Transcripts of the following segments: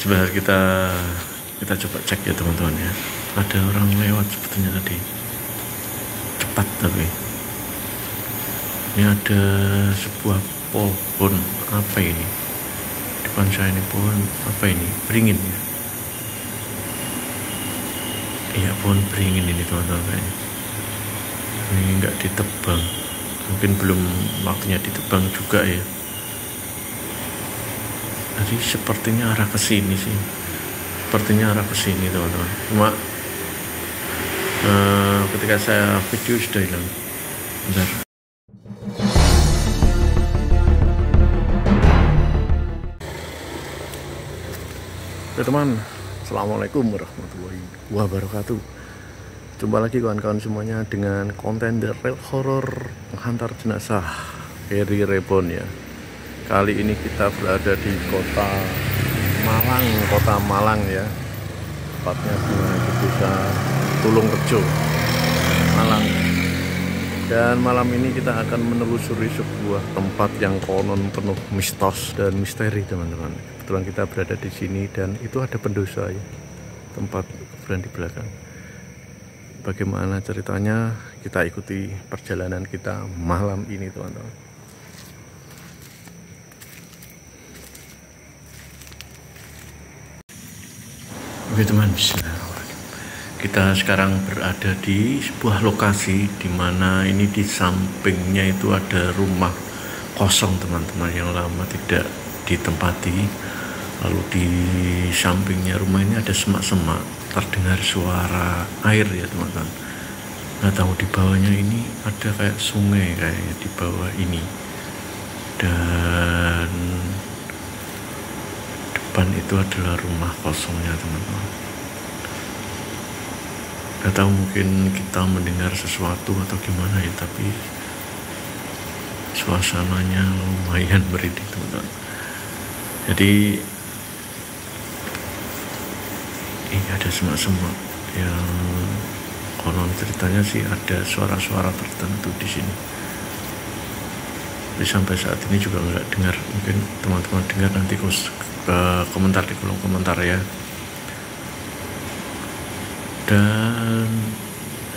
Sebentar kita coba cek ya teman-teman ya. Ada orang lewat sebetulnya tadi, cepat tapi ini ada sebuah pohon apa ini depan saya, ini pohon apa ini, beringin ya. Iya, pohon beringin ini teman-teman kayaknya. Ini nggak ditebang, mungkin belum waktunya ditebang juga ya. Jadi sepertinya arah ke sini sih, sepertinya arah ke sini teman-teman. Cuma ketika saya video sudah hilang. Bentar. Oke teman, assalamualaikum warahmatullahi wabarakatuh. Jumpa lagi kawan-kawan semuanya dengan konten The Real Horror Menghantar Jenazah Harry Reborn ya. Kali ini kita berada di kota Malang ya, tepatnya di desa Tulungrejo, Malang. Dan malam ini kita akan menelusuri sebuah tempat yang konon penuh mistos dan misteri teman-teman. Kebetulan kita berada di sini dan itu ada pendosa ya, tempat kuburan di belakang. Bagaimana ceritanya, kita ikuti perjalanan kita malam ini teman-teman. Oke teman, kita sekarang berada di sebuah lokasi di mana ini di sampingnya itu ada rumah kosong teman-teman yang lama tidak ditempati. Lalu di sampingnya rumah ini ada semak-semak, terdengar suara air ya teman-teman. Nggak tahu di bawahnya ini ada kayak sungai kayak di bawah ini. Dan depan itu adalah rumah kosongnya teman-teman. Nggak tahu mungkin kita mendengar sesuatu atau gimana ya, tapi suasananya lumayan merinding teman-teman. Jadi ini ada semak-semak yang konon ceritanya sih ada suara-suara tertentu di sini. Tapi sampai saat ini juga nggak dengar. Mungkin teman-teman dengar nanti ke komentar di kolom komentar ya. Dan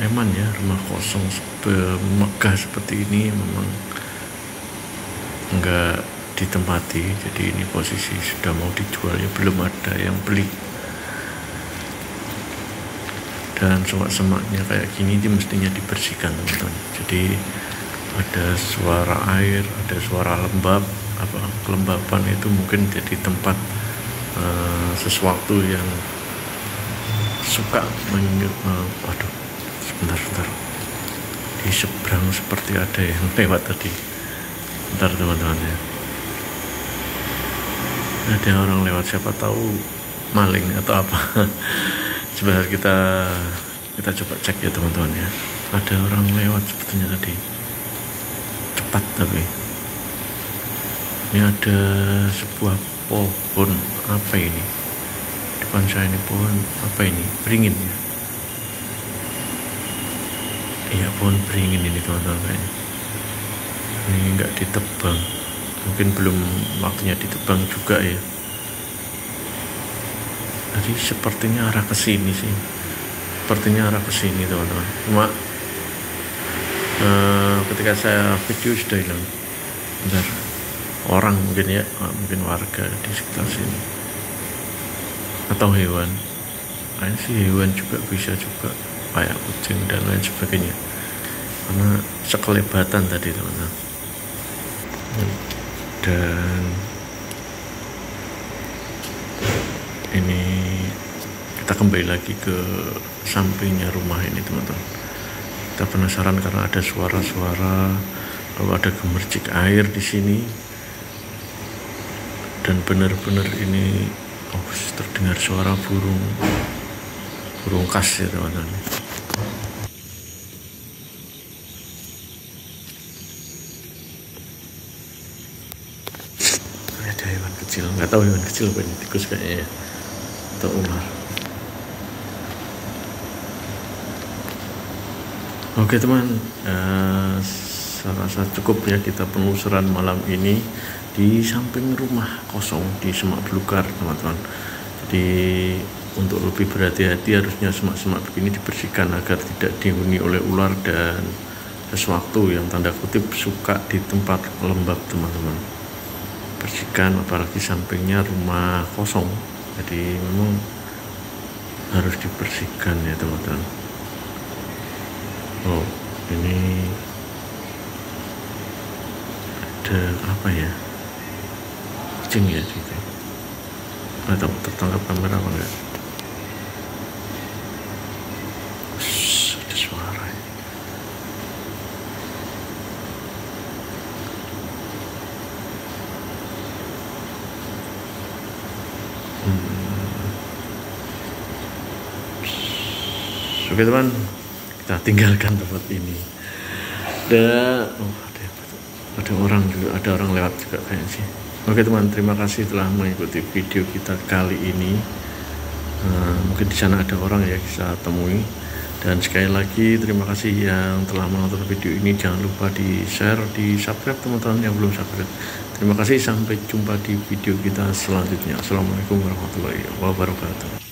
emang ya, rumah kosong megah seperti ini memang nggak ditempati. Jadi ini posisi sudah mau dijual ya, belum ada yang beli. Dan semak-semaknya kayak gini ini mestinya dibersihkan teman-teman. Jadi ada suara air, ada suara lembab, kelembapan itu mungkin jadi tempat sesuatu yang suka waduh, sebentar di seberang seperti ada yang lewat tadi. Bentar teman-teman ya, ada orang lewat, siapa tahu maling atau apa. Sebentar kita coba cek ya teman-teman ya. Ada orang lewat sebetulnya tadi, cepat tapi ini ada sebuah pohon apa ini depan saya, ini pohon apa ini, beringin ya. Iya, pohon beringin ini teman-teman kayaknya. Ini nggak ditebang, mungkin belum waktunya ditebang juga ya. Jadi sepertinya arah ke sini sih, sepertinya arah ke sini teman-teman. Cuma ketika saya video sudah hilang. Bentar. Orang mungkin ya, mungkin warga di sekitar sini atau hewan. Kayaknya sih hewan juga bisa juga, kayak kucing dan lain sebagainya, karena sekelebatan tadi teman-teman. Dan ini kita kembali lagi ke sampingnya rumah ini teman-teman. Kita penasaran karena ada suara-suara, lalu ada gemercik air di sini, dan benar-benar ini terdengar suara burung kas ya teman-teman. Ada hewan kecil, nggak tahu hewan kecil apa ini, tikus kayaknya ya, atau ular. Oke teman, saya rasa cukup ya kita penelusuran malam ini di samping rumah kosong di Semak Belukar teman-teman. Jadi untuk lebih berhati-hati harusnya semak-semak begini dibersihkan agar tidak dihuni oleh ular dan sesuatu yang tanda kutip suka di tempat lembab teman-teman. Bersihkan, apalagi sampingnya rumah kosong, jadi memang harus dibersihkan ya teman-teman. Oh, ini ada apa ya, kucing ya gitu, atau tertangkap kamera apa enggak? Ada suara ya. Oke teman, kita tinggalkan tempat ini. Ada orang juga, ada orang lewat juga kayaknya sih. Oke teman, terima kasih telah mengikuti video kita kali ini. Mungkin di sana ada orang ya, bisa temui. Dan sekali lagi terima kasih yang telah menonton video ini. Jangan lupa di share, di subscribe teman-teman yang belum subscribe. Terima kasih, sampai jumpa di video kita selanjutnya. Assalamualaikum warahmatullahi wabarakatuh.